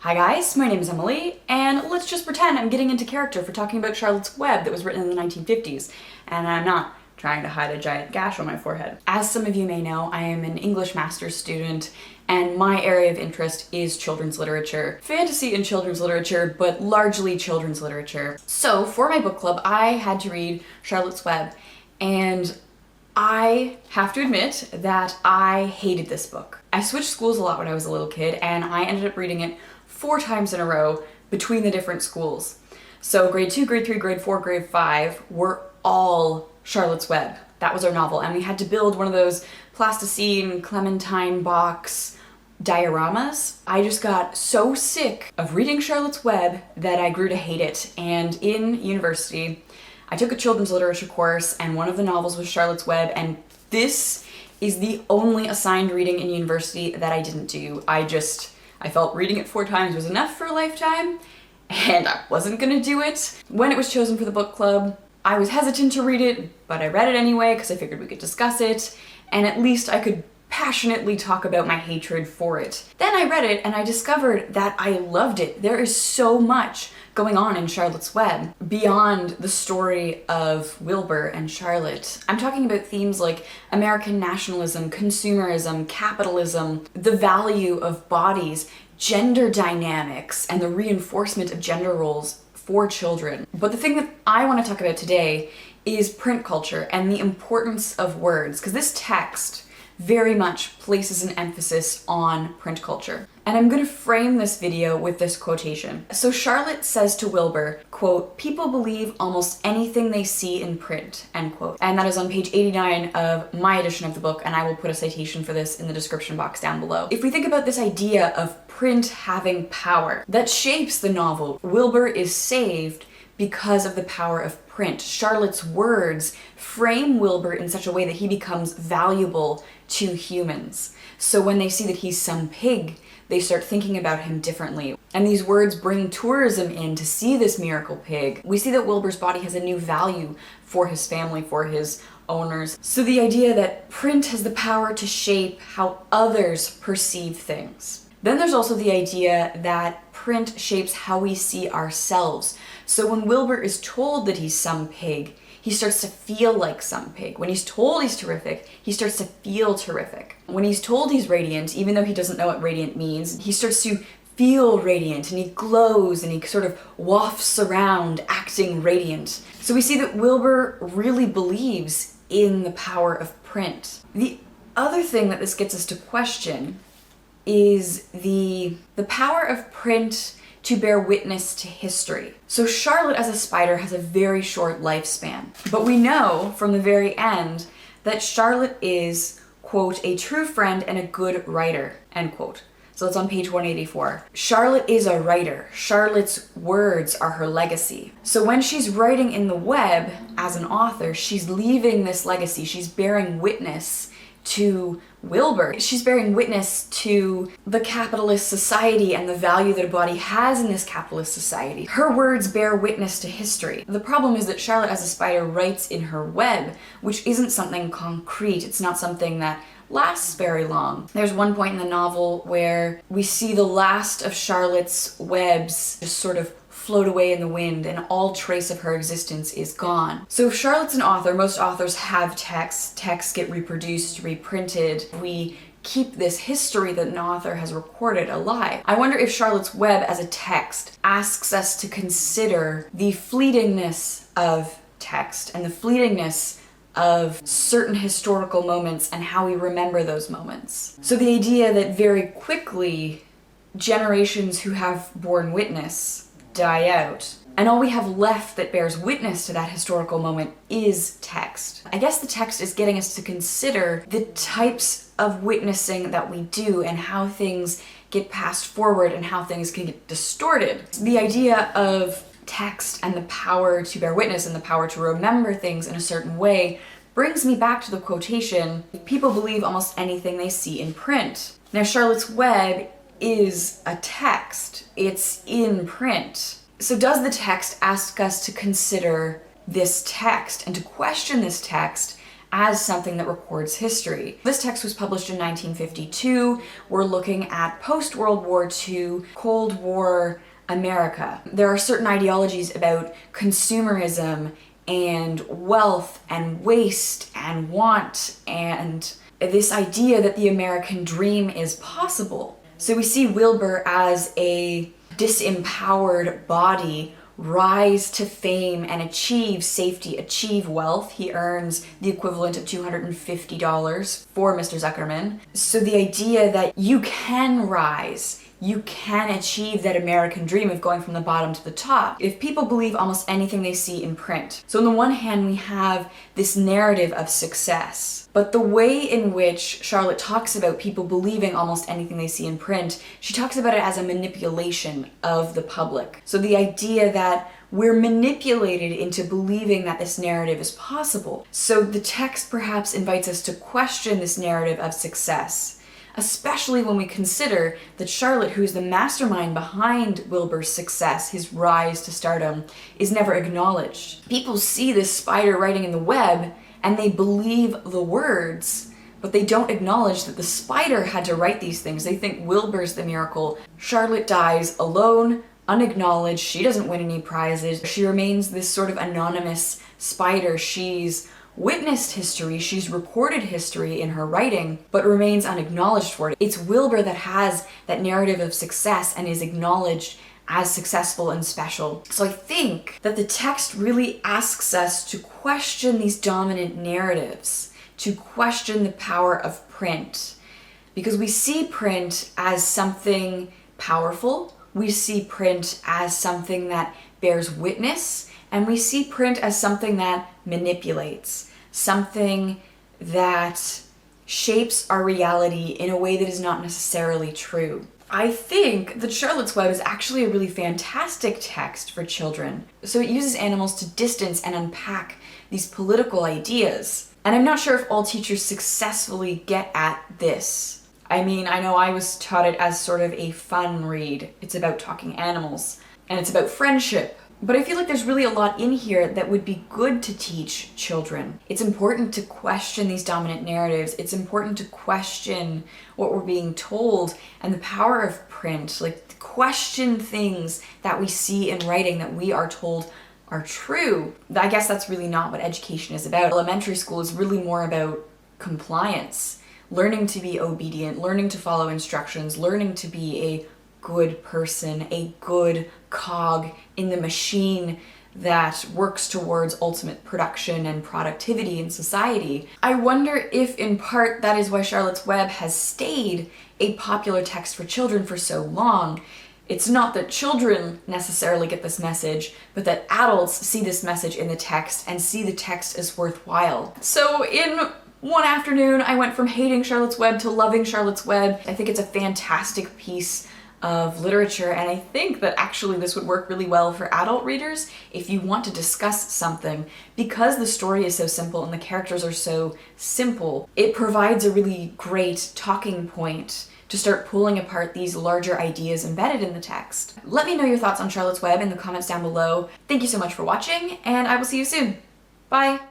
Hi guys, my name is Emily, and let's just pretend I'm getting into character for talking about Charlotte's Web that was written in the 1950s, and I'm not trying to hide a giant gash on my forehead. As some of you may know, I am an English master's student, and my area of interest is children's literature. Fantasy and children's literature, but largely children's literature. So for my book club, I had to read Charlotte's Web, and I have to admit that I hated this book. I switched schools a lot when I was a little kid, and I ended up reading it 4 times in a row between the different schools. So grade 2, grade 3, grade 4, grade 5 were all Charlotte's Web. That was our novel, and we had to build one of those plasticine Clementine box dioramas. I just got so sick of reading Charlotte's Web that I grew to hate it, and in university I took a children's literature course, and one of the novels was Charlotte's Web, and this is the only assigned reading in university that I didn't do. I felt reading it 4 times was enough for a lifetime, and I wasn't gonna do it. When it was chosen for the book club, I was hesitant to read it, but I read it anyway because I figured we could discuss it, and at least I could passionately talk about my hatred for it. Then I read it and I discovered that I loved it. There is so much going on in Charlotte's Web beyond the story of Wilbur and Charlotte. I'm talking about themes like American nationalism, consumerism, capitalism, the value of bodies, gender dynamics, and the reinforcement of gender roles for children. But the thing that I want to talk about today is print culture and the importance of words, because this text very much places an emphasis on print culture. And I'm gonna frame this video with this quotation. So Charlotte says to Wilbur, quote, "People believe almost anything they see in print," end quote. And that is on page 89 of my edition of the book, and I will put a citation for this in the description box down below. If we think about this idea of print having power that shapes the novel, Wilbur is saved because of the power of print. Charlotte's words frame Wilbur in such a way that he becomes valuable to humans. So when they see that he's some pig, they start thinking about him differently. And these words bring tourism in to see this miracle pig. We see that Wilbur's body has a new value for his family, for his owners. So the idea that print has the power to shape how others perceive things. Then there's also the idea that print shapes how we see ourselves. So when Wilbur is told that he's some pig, he starts to feel like some pig. When he's told he's terrific, he starts to feel terrific. When he's told he's radiant, even though he doesn't know what radiant means, he starts to feel radiant, and he glows, and he sort of wafts around acting radiant. So we see that Wilbur really believes in the power of print. The other thing that this gets us to question is the power of print to bear witness to history. So Charlotte as a spider has a very short lifespan, but we know from the very end that Charlotte is, quote, "a true friend and a good writer," end quote. So it's on page 184. Charlotte is a writer. Charlotte's words are her legacy. So when she's writing in the web as an author, she's leaving this legacy. She's bearing witness to Wilbur. She's bearing witness to the capitalist society and the value that a body has in this capitalist society. Her words bear witness to history. The problem is that Charlotte as a spider writes in her web, which isn't something concrete. It's not something that lasts very long. There's one point in the novel where we see the last of Charlotte's webs just sort of float away in the wind, and all trace of her existence is gone. So if Charlotte's an author, most authors have texts. Texts get reproduced, reprinted. We keep this history that an author has recorded alive. I wonder if Charlotte's Web as a text asks us to consider the fleetingness of text and the fleetingness of certain historical moments and how we remember those moments. So the idea that very quickly generations who have borne witness die out, and all we have left that bears witness to that historical moment is text. I guess the text is getting us to consider the types of witnessing that we do and how things get passed forward and how things can get distorted. The idea of text and the power to bear witness and the power to remember things in a certain way brings me back to the quotation, "People believe almost anything they see in print." Now Charlotte's Web is a text. It's in print. So does the text ask us to consider this text and to question this text as something that records history. This text was published in 1952. We're looking at post-World War II, Cold War America. There are certain ideologies about consumerism and wealth and waste and want and this idea that the American dream is possible. So we see Wilbur as a disempowered body rise to fame and achieve safety, achieve wealth. He earns the equivalent of $250 for Mr. Zuckerman. So the idea that you can rise, you can achieve that American dream of going from the bottom to the top if people believe almost anything they see in print. So on the one hand, we have this narrative of success, but the way in which Charlotte talks about people believing almost anything they see in print, she talks about it as a manipulation of the public. So the idea that we're manipulated into believing that this narrative is possible. So the text perhaps invites us to question this narrative of success, especially when we consider that Charlotte, who is the mastermind behind Wilbur's success, his rise to stardom, is never acknowledged. People see this spider writing in the web and they believe the words, but they don't acknowledge that the spider had to write these things. They think Wilbur's the miracle. Charlotte dies alone, unacknowledged. She doesn't win any prizes. She remains this sort of anonymous spider. She's witnessed history, she's recorded history in her writing, but remains unacknowledged for it. It's Wilbur that has that narrative of success and is acknowledged as successful and special. So I think that the text really asks us to question these dominant narratives, to question the power of print, because we see print as something powerful, we see print as something that bears witness, and we see print as something that manipulates, something that shapes our reality in a way that is not necessarily true. I think that Charlotte's Web is actually a really fantastic text for children. So it uses animals to distance and unpack these political ideas. And I'm not sure if all teachers successfully get at this. I mean, I know I was taught it as sort of a fun read. It's about talking animals, and it's about friendship. But I feel like there's really a lot in here that would be good to teach children. It's important to question these dominant narratives. It's important to question what we're being told and the power of print. Like, question things that we see in writing that we are told are true. I guess that's really not what education is about. Elementary school is really more about compliance, learning to be obedient, learning to follow instructions, learning to be a good person, a good cog in the machine that works towards ultimate production and productivity in society. I wonder if in part that is why Charlotte's Web has stayed a popular text for children for so long. It's not that children necessarily get this message, but that adults see this message in the text and see the text as worthwhile. So in one afternoon, I went from hating Charlotte's Web to loving Charlotte's Web. I think it's a fantastic piece of literature, and I think that actually this would work really well for adult readers if you want to discuss something. Because the story is so simple and the characters are so simple, it provides a really great talking point to start pulling apart these larger ideas embedded in the text. Let me know your thoughts on Charlotte's Web in the comments down below. Thank you so much for watching, and I will see you soon. Bye!